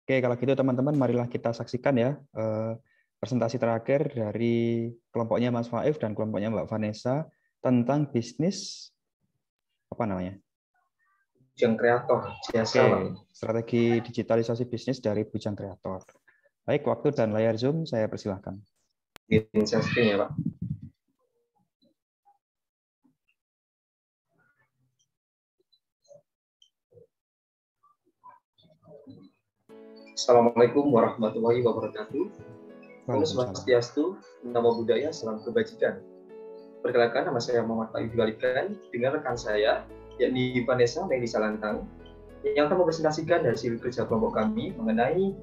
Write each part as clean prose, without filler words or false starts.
Oke, kalau gitu teman-teman, marilah kita saksikan ya presentasi terakhir dari kelompoknya Mas Faif dan kelompoknya Mbak Vanessa tentang bisnis apa namanya? Bujang Kreator, jasa. Oke, strategi digitalisasi bisnis dari Bujang Kreator. Baik, waktu dan layar Zoom saya persilahkan. Share screen ya, Pak. Assalamualaikum warahmatullahi wabarakatuh. Om Swastiastu, Namo Buddhaya, salam kebajikan. Perkenalkan, nama saya Muhammad Faif Galikan dengan rekan saya, yakni Vanessa Meli Salantang, yang akan mempresentasikan hasil kerja kelompok kami mengenai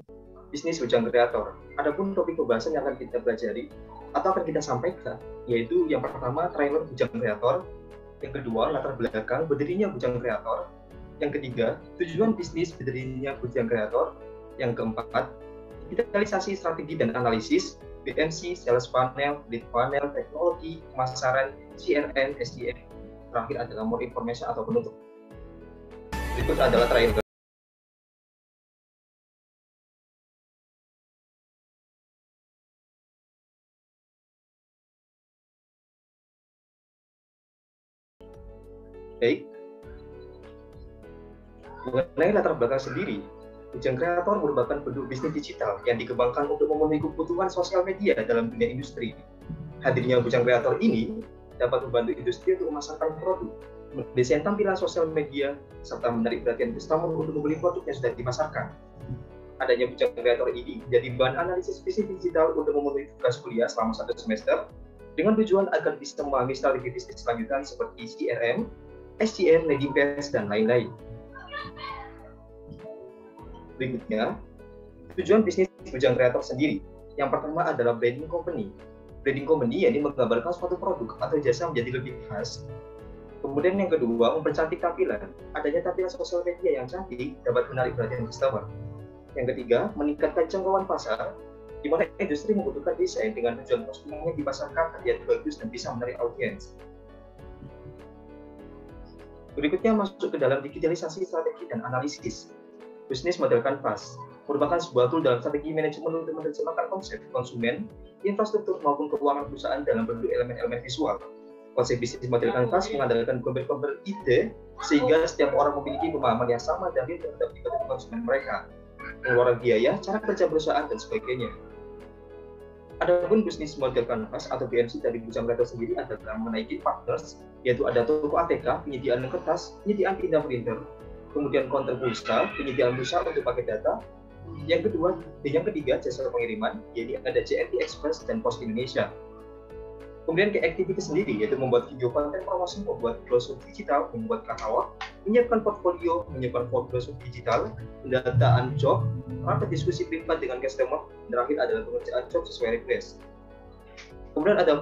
bisnis Bujang Kreator. Adapun topik pembahasan yang akan kita pelajari atau akan kita sampaikan, yaitu yang pertama, trailer Bujang Kreator, yang kedua, latar belakang berdirinya Bujang Kreator, yang ketiga, tujuan bisnis berdirinya Bujang Kreator, yang keempat, digitalisasi strategi dan analisis, BMC, sales funnel, lead funnel, teknologi, pemasaran, CRM, SDM. Terakhir adalah more information atau penutup. Berikut adalah trailer. Baik. Mengenai latar belakang sendiri, Bujang Kreator merupakan bentuk bisnis digital yang dikembangkan untuk memenuhi kebutuhan sosial media dalam dunia industri. Hadirnya Bujang Kreator ini dapat membantu industri untuk memasarkan produk, mendesain tampilan sosial media, serta menarik perhatian customer untuk membeli produk yang sudah dipasarkan. Adanya Bujang Kreator ini menjadi bahan analisis bisnis digital untuk memenuhi tugas kuliah selama 1 semester, dengan tujuan agar bisa memahami strategi bisnis lanjutan seperti CRM, SDM, landing page, dan lain-lain. Berikutnya, tujuan bisnis Bujang Kreator sendiri. Yang pertama adalah branding company. Branding company yakni menggambarkan suatu produk atau jasa menjadi lebih khas. Kemudian yang kedua, mempercantik tampilan. Adanya tampilan sosial media yang cantik dapat menarik perhatian customer. Yang ketiga, meningkatkan jangkauan pasar, di mana industri membutuhkan desain dengan tujuan postingnya dipasarkan terlihat bagus dan bisa menarik audiens. Berikutnya masuk ke dalam digitalisasi strategi dan analisis. Bisnis model kanvas merupakan sebuah tool dalam strategi manajemen untuk menerjemahkan konsep konsumen, infrastruktur maupun keuangan perusahaan dalam bentuk elemen-elemen visual. Konsep bisnis model kanvas mengandalkan gambar-gambar ide sehingga setiap orang memiliki pemahaman yang sama dan terhadap kebutuhan konsumen mereka, pengeluaran biaya, cara kerja perusahaan, dan sebagainya. Adapun bisnis model kanvas atau BMC dari Bujang Kreator sendiri adalah menaiki partners, yaitu ada toko ATK, penyediaan kertas, penyediaan tinta printer, kemudian counter pulsa, penyediaan pulsa untuk pakai data. Yang ketiga jasa pengiriman, yaitu ada JNT Express dan Pos Indonesia. Kemudian ke activity sendiri, yaitu membuat video konten promosi, membuat brosur digital, membuat katalog, menyiapkan portfolio, menyiapkan brosur digital, pendataan job, rapat diskusi privat dengan customer, dan terakhir adalah pengerjaan job sesuai request. Kemudian ada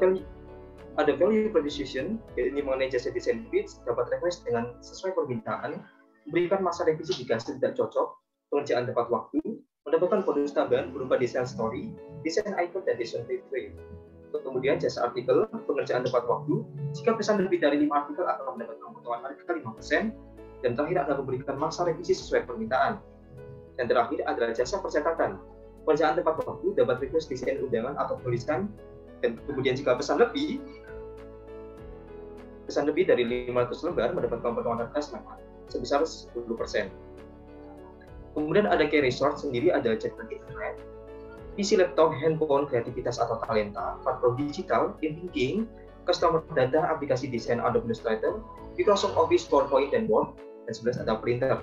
value proposition, yaitu mengenai jasa desain pitch, dapat request dengan sesuai permintaan, memberikan masa revisi jika tidak cocok, pengerjaan tepat waktu, mendapatkan bonus tambahan berupa desain story, desain icon, dan desain portrait. Kemudian jasa artikel, pengerjaan tepat waktu, jika pesan lebih dari 5 artikel akan mendapatkan potongan harga 5%, dan terakhir adalah memberikan masa revisi sesuai permintaan. Dan terakhir adalah jasa percetakan. Pengerjaan tepat waktu dapat request desain undangan atau tulisan, dan kemudian jika pesan lebih dari 500 lembar mendapatkan potongan harga sebesar 10%. Kemudian ada key resource sendiri, ada cetak internet, PC laptop, handphone, kreativitas atau talenta, platform digital, in-thinking, customer data, aplikasi desain Adobe Illustrator, Microsoft Office, PowerPoint, dan Word, dan 11 ada printer.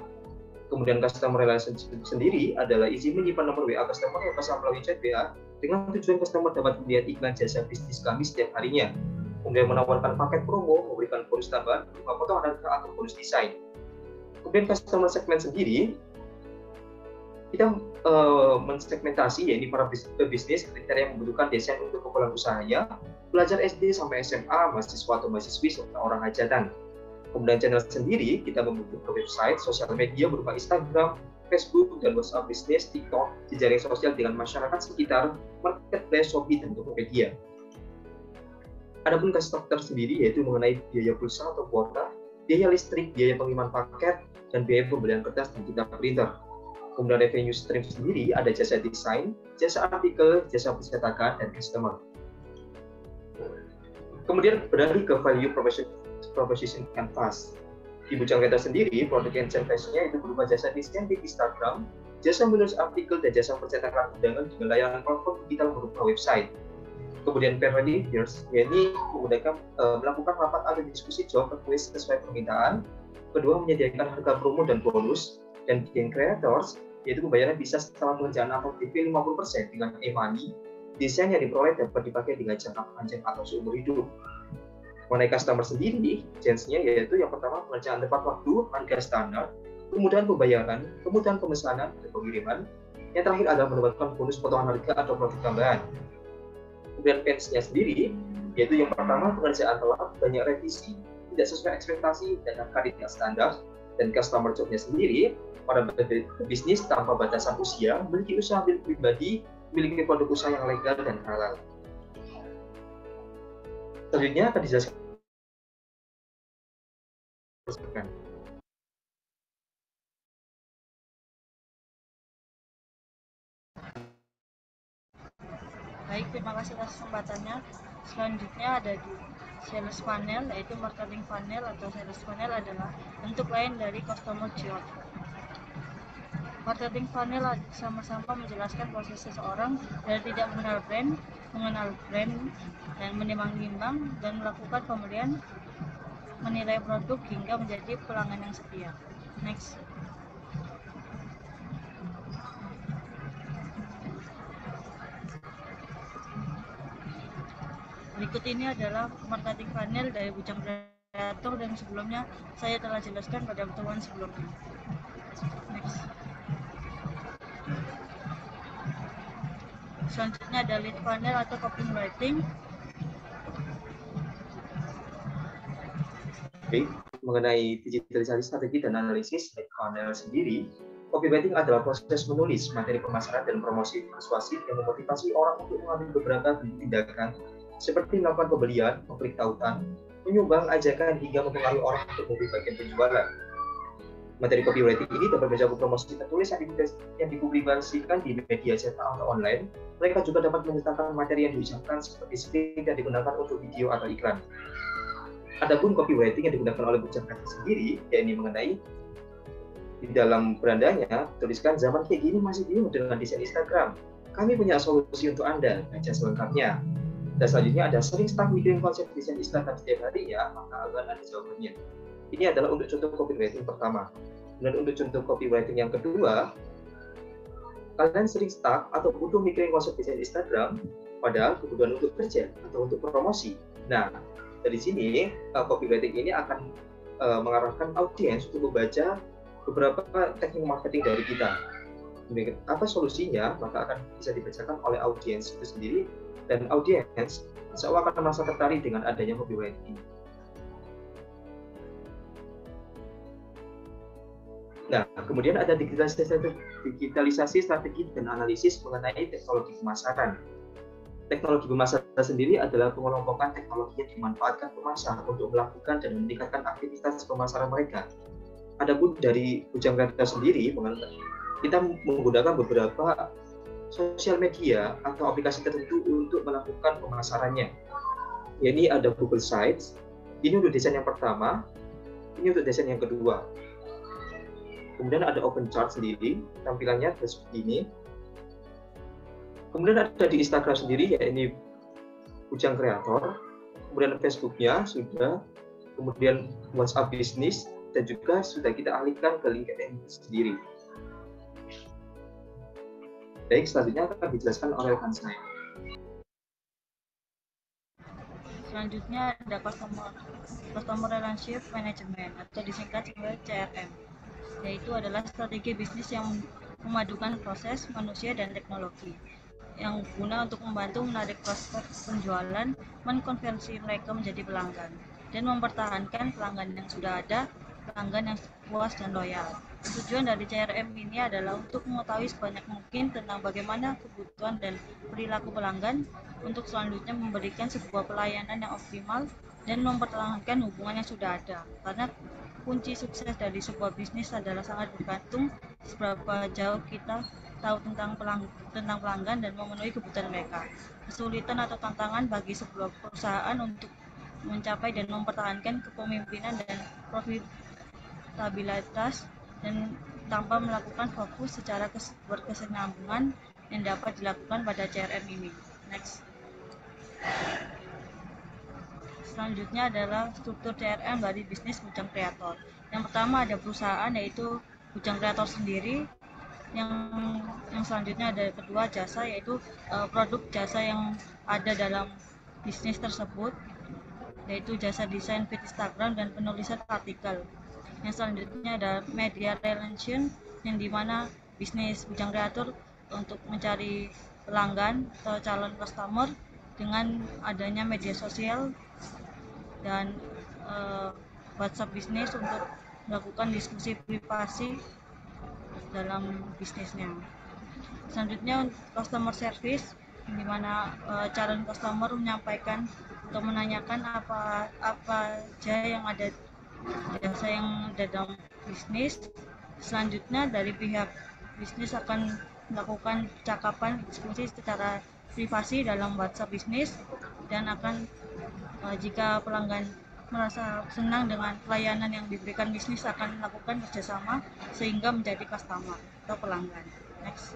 Kemudian customer relationship sendiri adalah izin menyimpan nomor WA customer yang pesan melalui chat WA dengan tujuan customer dapat melihat iklan jasa bisnis kami setiap harinya. Kemudian menawarkan paket promo, memberikan bonus tambahan berupa potongan harga atau bonus desain. Kemudian customer segment sendiri, kita mensegmentasi, yaitu para bisnis kriteria yang membutuhkan desain untuk keperluan usahanya, pelajar SD sampai SMA, mahasiswa atau mahasiswi, serta orang hajatan. Kemudian channel sendiri, kita membutuhkan website, sosial media berupa Instagram, Facebook, dan WhatsApp bisnis, TikTok, jejaring sosial dengan masyarakat sekitar, marketplace, Shopee, dan Tokopedia. Adapun cost structure sendiri, yaitu mengenai biaya pulsa atau kuota, biaya listrik, biaya pengiriman paket, dan biaya pembelian kertas dan tinta printer. Kemudian revenue stream sendiri ada jasa desain, jasa artikel, jasa percetakan, dan customer. Kemudian beralih ke value proposition canvas. Di Bujang Kereta sendiri, produk and service-nya itu berupa jasa desain di Instagram, jasa menulis artikel, dan jasa percetakan undangan dengan layanan platform digital berupa website. Kemudian paid leaders, yakni melakukan rapat atau diskusi job request sesuai permintaan. Kedua, menyediakan harga promo dan bonus. Dan game creators, yaitu pembayaran bisa setelah pengerjaan atau TV 50% dengan e-money. Desain yang diperoleh dapat dipakai dengan jangka panjang atau seumur hidup. Mengenai customer sendiri, chance-nya yaitu yang pertama pengerjaan tepat waktu, harga standar, kemudahan pembayaran, kemudahan pemesanan dan pengiriman. Yang terakhir adalah mendapatkan bonus potongan harga atau produk tambahan. Kemudian fans-nya sendiri, yaitu yang pertama pengerjaan telat, banyak revisi, tidak sesuai ekspektasi, dan harga tidak standar. Dan customer job-nya sendiri, para bisnis tanpa batasan usia, memiliki usaha milik pribadi, memiliki produk usaha yang legal dan halal. Selanjutnya akan dijelaskan. Baik, terima kasih atas kesempatannya. Selanjutnya ada di sales funnel, yaitu marketing funnel atau sales funnel adalah bentuk lain dari customer journey. Marketing funnel sama-sama menjelaskan proses seseorang dari tidak mengenal brand, dan menimbang-nimbang dan melakukan pembelian, menilai produk hingga menjadi pelanggan yang setia. Next. Berikut ini adalah marketing funnel dari Bujang Kreator dan sebelumnya saya telah jelaskan pada pertemuan sebelumnya. Next. Selanjutnya ada lead funnel atau copywriting. Oke, mengenai digitalisasi strategi dan analisis lead funnel sendiri, copywriting adalah proses menulis materi pemasaran dan promosi persuasif yang memotivasi orang untuk mengambil beberapa tindakan seperti melakukan pembelian, mengklik tautan, menyumbang ajakan hingga mempengaruhi orang untuk membeli bagian penjualan. Materi copywriting ini dapat mencakup promosi tertulis yang dipublikasikan di media cetak atau online. Mereka juga dapat menyertakan materi yang diucapkan seperti skrip yang digunakan untuk video atau iklan. Adapun copywriting yang digunakan oleh Bujang Kreator sendiri, yakni mengenai di dalam berandanya tuliskan zaman kayak gini masih bingung dengan desain Instagram. Kami punya solusi untuk Anda, baca selengkapnya. Dan selanjutnya ada sering stuck mikirin konsep desain Instagram setiap hari ya, maka akan ada jawabannya. Ini adalah untuk contoh copywriting pertama. Dan untuk contoh copywriting yang kedua, kalian sering stuck atau butuh mikirin konsep desain Instagram, padahal kebutuhan untuk kerja atau untuk promosi. Nah, dari sini copywriting ini akan mengarahkan audiens untuk membaca beberapa teknik marketing dari kita. Apa solusinya? Maka akan bisa dibacakan oleh audiens itu sendiri, dan audiens seolah akan merasa tertarik dengan adanya copywriting. Nah, kemudian ada digitalisasi strategi dan analisis mengenai teknologi pemasaran. Teknologi pemasaran sendiri adalah pengelompokan teknologi yang dimanfaatkan pemasar untuk melakukan dan meningkatkan aktivitas pemasaran mereka. Adapun dari Bujang Kreator sendiri, kita menggunakan beberapa sosial media atau aplikasi tertentu untuk melakukan pemasarannya. Ini ada Google Sites, ini untuk desain yang pertama, ini untuk desain yang kedua. Kemudian ada OpenChart sendiri, tampilannya seperti ini. Kemudian ada di Instagram sendiri, yaitu Bujang Kreator. Kemudian Facebooknya sudah, kemudian WhatsApp bisnis, dan juga sudah kita alihkan ke LinkedIn sendiri. Baik, selanjutnya akan dijelaskan oleh rekan saya. Selanjutnya ada Customer Relationship Management atau disingkat sebagai CRM, yaitu adalah strategi bisnis yang memadukan proses, manusia, dan teknologi yang guna untuk membantu menarik prospek penjualan, mengkonversi mereka menjadi pelanggan, dan mempertahankan pelanggan yang sudah ada, pelanggan yang puas dan loyal. Tujuan dari CRM ini adalah untuk mengetahui sebanyak mungkin tentang bagaimana kebutuhan dan perilaku pelanggan untuk selanjutnya memberikan sebuah pelayanan yang optimal dan mempertahankan hubungan yang sudah ada. Karena kunci sukses dari sebuah bisnis adalah sangat bergantung seberapa jauh kita tahu tentang pelanggan dan memenuhi kebutuhan mereka. Kesulitan atau tantangan bagi sebuah perusahaan untuk mencapai dan mempertahankan kepemimpinan dan profitabilitas dan tanpa melakukan fokus secara berkesinambungan yang dapat dilakukan pada CRM ini. Next. Selanjutnya adalah struktur CRM dari bisnis bujang kreator. Yang pertama ada perusahaan, yaitu bujang kreator sendiri. Yang selanjutnya ada kedua jasa, yaitu produk jasa yang ada dalam bisnis tersebut, yaitu jasa desain feed Instagram dan penulisan artikel. Yang selanjutnya ada media relation, yang dimana bisnis bujang kreator untuk mencari pelanggan atau calon customer dengan adanya media sosial dan WhatsApp bisnis untuk melakukan diskusi privasi dalam bisnisnya. Selanjutnya customer service, di mana calon customer menyampaikan atau menanyakan apa aja yang ada jasa yang ada dalam bisnis. Selanjutnya dari pihak bisnis akan melakukan percakapan diskusi secara privasi dalam WhatsApp bisnis, dan akan jika pelanggan merasa senang dengan pelayanan yang diberikan bisnis akan melakukan kerjasama sehingga menjadi customer atau pelanggan. Next.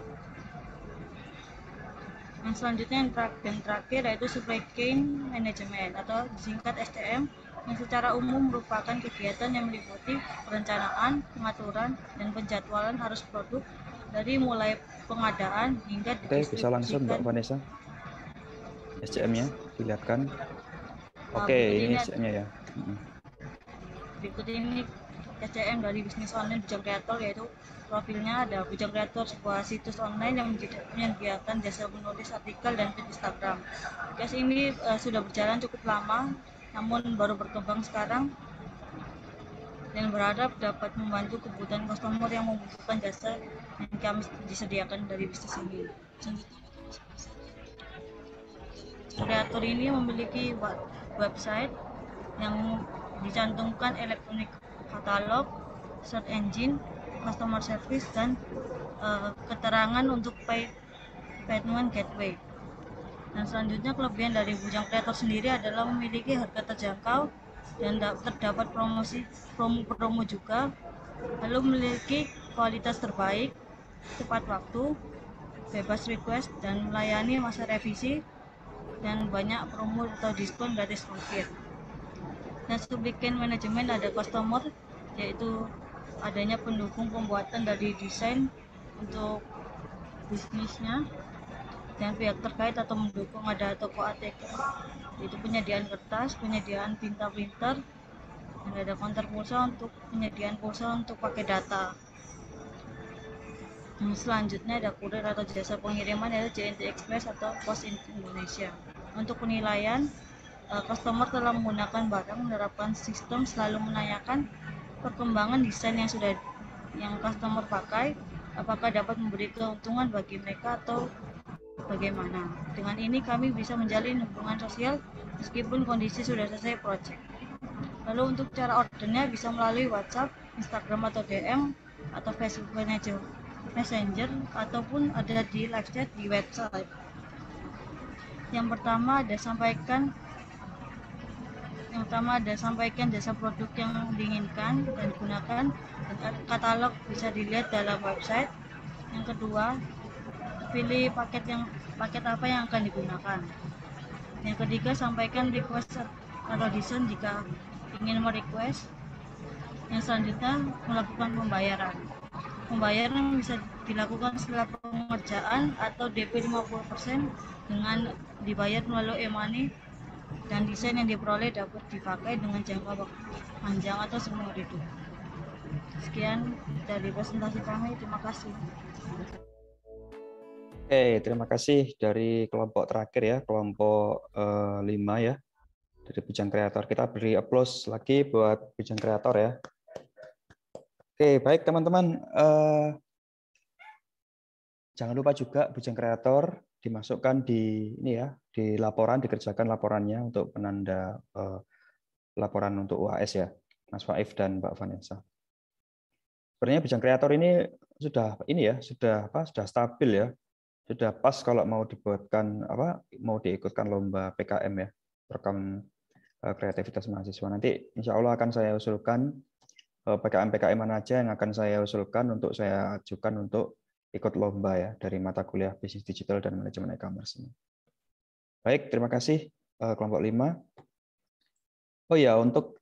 Yang selanjutnya yang terakhir yaitu supply chain management atau disingkat SCM, yang secara umum merupakan kegiatan yang meliputi perencanaan, pengaturan, dan penjadwalan arus produk dari mulai pengadaan hingga didistribusikan. Oke, bisa langsung Mbak Vanessa. SCM-nya dilihatkan. Oke, ini SCM-nya ya. Berikut ini SCM dari bisnis online bujang kreator, yaitu profilnya ada bujang kreator, sebuah situs online yang menyediakan jasa menulis artikel dan feed Instagram. Guys, ini sudah berjalan cukup lama, namun baru berkembang sekarang dan berharap dapat membantu kebutuhan customer yang membutuhkan jasa yang kami disediakan dari bisnis ini. Kreator ini memiliki website yang dicantumkan elektronik katalog, search engine, customer service, dan keterangan untuk payment gateway. Dan selanjutnya kelebihan dari bujang kreator sendiri adalah memiliki harga terjangkau dan terdapat promo juga, lalu memiliki kualitas terbaik, tepat waktu, bebas request, dan melayani masa revisi, dan banyak promo atau diskon gratis ongkir. Dan supply chain management ada customer, yaitu adanya pendukung pembuatan dari desain untuk bisnisnya, dan pihak terkait atau mendukung ada toko ATK, yaitu penyediaan kertas, penyediaan tinta printer, dan ada counter pulsa untuk penyediaan pulsa untuk pakai data. Dan selanjutnya ada kurir atau jasa pengiriman, yaitu JNT Express atau Pos Indonesia. Untuk penilaian, customer telah menggunakan barang menerapkan sistem selalu menanyakan perkembangan desain yang customer pakai, apakah dapat memberi keuntungan bagi mereka atau bagaimana. Dengan ini kami bisa menjalin hubungan sosial meskipun kondisi sudah selesai project. Lalu untuk cara ordernya bisa melalui WhatsApp, Instagram atau DM, atau Facebook Messenger, ataupun ada di live chat di website. Yang pertama ada sampaikan jasa produk yang diinginkan dan gunakan, dan katalog bisa dilihat dalam website. Yang kedua, pilih paket apa yang akan digunakan. Yang ketiga, sampaikan request atau desain jika ingin merequest. Yang selanjutnya, melakukan pembayaran. Pembayaran bisa dilakukan setelah pengerjaan atau DP 50% dengan dibayar melalui e-money, dan desain yang diperoleh dapat dipakai dengan jangka waktu panjang atau seumur hidup. Sekian dari presentasi kami, terima kasih. Oke, terima kasih dari kelompok terakhir ya, kelompok 5 ya, dari bujang kreator. Kita beri aplaus lagi buat bujang kreator ya. Oke, baik teman-teman. Jangan lupa juga bujang kreator dimasukkan di ini ya, di laporan, dikerjakan laporannya untuk penanda laporan untuk UAS ya, Mas Faif dan Mbak Vanessa. Sebenarnya bidang kreator ini sudah sudah stabil ya, sudah pas kalau mau dibuatkan mau diikutkan lomba PKM ya, program kreativitas mahasiswa. Nanti insya Allah akan saya usulkan PKM mana aja yang akan saya usulkan untuk saya ajukan untuk ikut lomba ya dari mata kuliah bisnis digital dan manajemen e-commerce ini. Baik, terima kasih kelompok 5. Oh ya, untuk